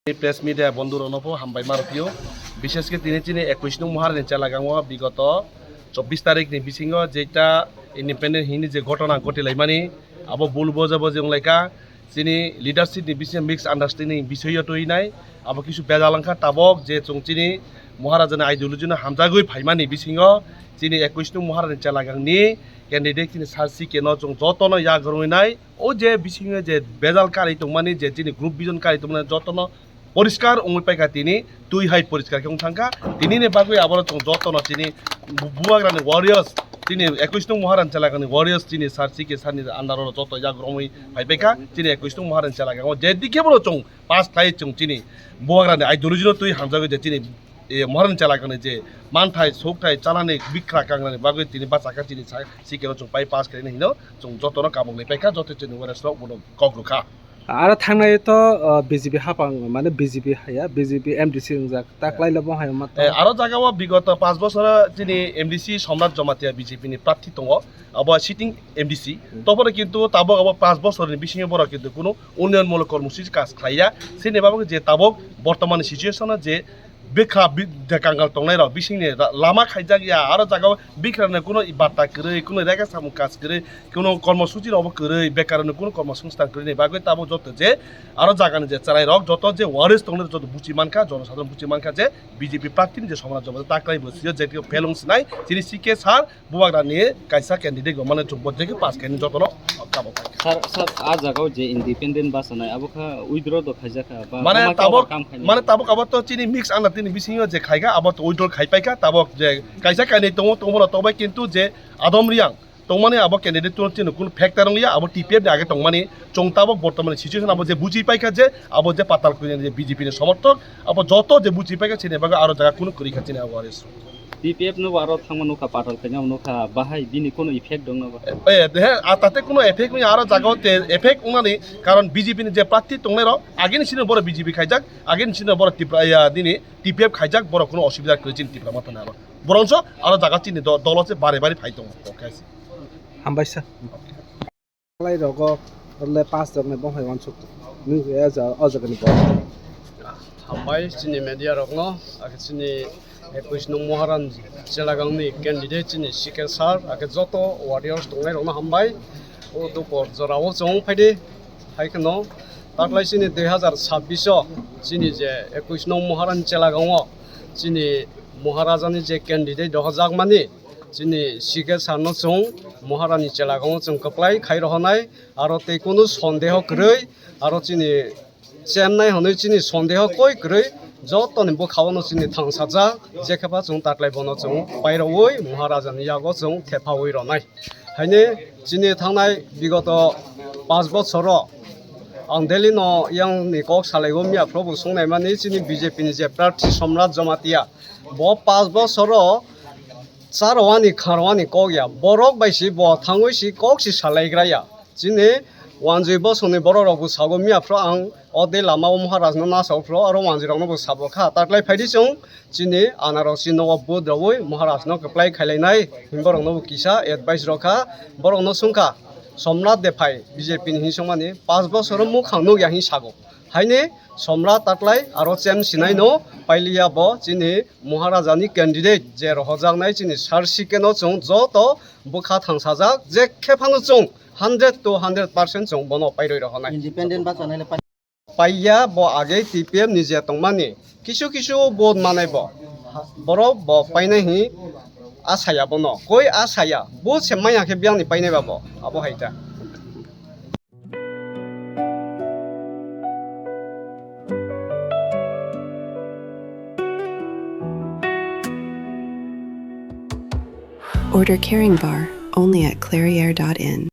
Press media বন্ধুর অনপ হামবাই মারতীয় বিশেষকে তিনি 21 নং মহারানী চালাগাঁও বিগত 24 তারিখনি বিসিঙ্গ যেটা ইন্ডিপেন্ডেন্ট হিনি যে ঘটনা ঘটিলাইমানি আবো বুল বজাবো যেংলাইকা যিনি লিডারশিপনি বিষয়ে মিক্স আন্ডারস্ট্যান্ডিং বিষয় তৈনাই আবো কিছু বেজালাংখা তাবক যে চংচিনি মহারাজানি আইডিওলজিनो হামজাগৈ ফাইমানি বিসিঙ্গ যিনি 21 নং মহারানী চালাগাঁওনি ক্যান্ডিডেট যিনি সারসি কেন চং যতন ইয়াগ্রইনাই ও যে বিসিঙ্গ যে বেজাল কারি তংমানি যে যিনি গ্রুপ বিজন কারি তংমানি যতন পরিষ্কার উপায়কা তিনি তুই হাই পরিষ্কার কেউ থাকা তিনি বাকি আবার যত্ন তিনি বুয়াগ্রানি ওয়ারিয়ার্স তিনি 21 নং মহারান চালাগানি ওয়ারিয়ার্স তিনি সারসিকে সারনি আন্ডার যত জাগ্রমই ভাইবেকা তিনি 21 নং মহারান চালাগাও যেদিকে বলো চং পাঁচ থাই চং তিনি বুয়াগ্রানি আইডিওলজিनो তুই হামজাগৈ যে তিনি মহারান চালাগানি যে মানথাই সৌকথাই চালানি বিখ্রা কাংরানি বাগৈ তিনি বাচাকা তিনি সিকেল চং পাই পাস খাইনি হিनो চং যতन কামংनि পাইকা যত তিনি ওয়ারিয়াर्स বনো कग्रुखा आरो थांनाय तो बीजेपी हापां माने बीजेपी हाया बीजेपी एमडीसी रंजाक ताकलाइला बहाय मात आरो जागाव विगत 5 बছर जिनि एमडीसी सम्राट जमातिया बीजेपी नि प्रार्थी दङ अब सिटिं एमडीसी तबरे किन्तु ताबक अब 5 बছरनि बिसिङे बर किन्तु कुनु उन्नयनमूलक कर्मसूचि काज खाया सिनेबाबो जे ताबक बर्तमान सिचुएसन जे बेखा कांगाल तंनाय र बिसिङनि लामा खाइजागिया आरो जागाव बिखरानो कुनु बार्ता गरै कुनु रेगा सामु काज गरै कुनु कर्मसूचि रब गरै बेकारनो कुनु कर्मसंस्थान गरै बागै ताबो जत जे आरो जागानि जे चराय रक जत जे वारिस तंनाय जत बुचि मानका जनसाधारण बुचि मानका जे बीजेपी प्रार्थीनि जे समाज जब ताक्राय बसियो जे फेलंसनाय जिनि सिके सार बुवाग्रानि कायसा कैंडिडेट गमाने जबजेके पास खायनि जतनो काबो सर आ जगाव जे इंडिपेंडेंट बासनाय अबखा उइद्र द खायजाका माने ताबक अब तो चिनि मिक्स आना তিনি বিসিङो जे खायगा अब तो उइद्र खायपायका ताबक जे कायसा कायनै दङ तंबो तबाय किन्तु जे आदमरियां तंमाने अब कैंडिडेट तो चिनो कुन फैक्टर रंगिया अब टीपीएफ आगे तंमाने चंताबक बर्तमान सिचुएशन अब जे बुझि पाइका जे अब जे पाताल कुन जे बीजेपी नि समर्थक अब जतो जे बुझि पाइका छिने बागा आरो जागा कुन करिखा छिने अब आरेस टीपीएफ नो आरो थांमनुखा पाताल कन्या नुखा बाहाय बिनि कोनो इफेक्ट दङ नबा दे ताते कोनो इफेक्ट नि आरो जागाव ते इफेक्ट उनानि कारण बीजेपी नि जे प्रार्थी तंनाय र आगेनि सिनो बर बीजेपी खायजाक आगेनि सिनो बर टिप्राया दिनि टीपीएफ खायजाक बर कोनो असुबिदा करिचिन टिप्रा माथाना आरो बरंस आरो जागा चिनि दलसे बारे बारे फाइ दङ ओकेसि हामबायसा लाइ रग ले 5 जन बहाय वानसुक नु या जा अजगनि ब हामबाय चिनि मेडिया रगनो आके चिनि 21 नং महारान चेलागांनि कैंडिडेट चिनि सिके सार आके जत वारियार्स दंनाय रगनो हामबाय ओ दुपर जराव जं फाइदे हायखनो ताकलाय चिनि 2026 चिनि जे 21 नং महारान चेलागांव चिनि महाराजानि जे कैंडिडेट दहजाक मानि चिनि सिके सारनो जों महारानी चेलागांव जों कप्लाय खाइ रहनाय आरो ते कोनो सन्देह गरै आरो चिनि चेन्नाय हनै चिनि सन्देह कय गरै जतनि बखावनो चिनि थांसाजा जेखेबा जों ताकलाय बनो जों पाइरवै महाराजानि यागो जों थेफावै रनाय हायने चिनि थांनाय विगत 5 बছर आं दिल्ली न yang नि कक सालायगो मिया प्रभु संनाय मानि चिनि बीजेपी नि जे प्रार्थी सम्राट जमातिया ब 5 बছर चारवानी खारवानी कगया बरक बायसि ब थांगैसि ककसि सालायग्राया जिने वानजि बसनि बररावबो सागो मियाफ्रा आं अदे लामा महाराजनो नासावफ्रा आरो वानजिरावनो साबखा ताकलाय फायदि जों जिने आनारसि नव बुद्रवै महाराजनो कप्लाय खायलायनाय हिमबरनो किसा एडभाइस रखा बरनो सुंखा सम्राट देफाय बीजेपी नि हिसमानि 5 बছर मुखांनो या हि सागो हायने सम्राट ताकलाय आरो चेम सिनाय नो पाइलिया ब जिनि महाराजानि कैंडिडेट जे रहजागनाय जिनि सारसिकेनो जों जत बुखा थांसाजाक जे खेफानो जों 100 to 100% जों बनो पाइरै रहनाय इंडिपेंडेंट बासनाय पाइया ब आगे टीपीएफ नि जे तंमानि किसु किसु बोद मानाय ब बर ब पाइनाय हि आसाया बनो कोइ आसाया बो सेमायाखे बियानि पाइनाय बाबो आबो हायता Order Caring Bar only at clairiere.in.